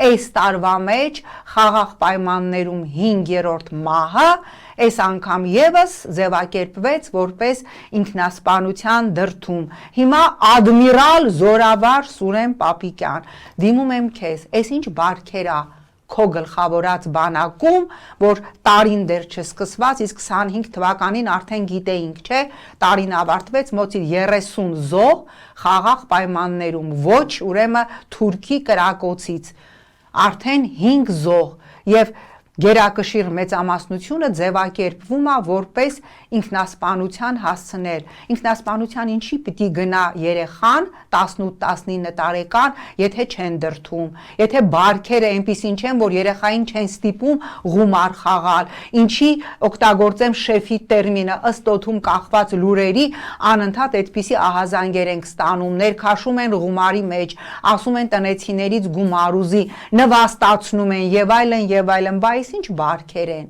այս տարվա մեջ խաղաղ պայմաններում 5-րդ մահը այս անգամ եւս ձևակերպվեց որպես ինքնասպանության դրդում։ Հիմա ադմիրալ զորավար Սուրեն Պապիկյան, դիմում եմ քեզ, այս ինչ բարքեր է քո գլխավորած բանակում, որ տարին դեռ չսկսված, իսկ 25 թվականին արդեն գիտեինք, չէ, տարին ավարտվեց, մոտ 30 զոհ խաղաղ պայմաններում, ոչ ուրեմն Թուրքի կրակոցից, արդեն 5 զոհ եւ գերակշիռ մեծամասնությունը ձևակերպվում է որպես ինքնասպանության հասցնել։ Ինքնասպանության ինչի պիտի գնա երեխան 18-19 տարեկան, եթե չեն դրդում, եթե բարքերը այնպիսին չեն, որ երեխային չեն ստիպում գումար խաղալ, ինչի օգտագործեմ շեֆի տերմինը, ըստ օդում կախված լուրերի անընդհատ այդպիսի ահազանգեր ենք ստանում, ներքաշում են գումարի մեջ, ասում են տնեցիներից գումար ուզի, նվաստացնում են եւ այլն, բայց ինչ բարքեր են։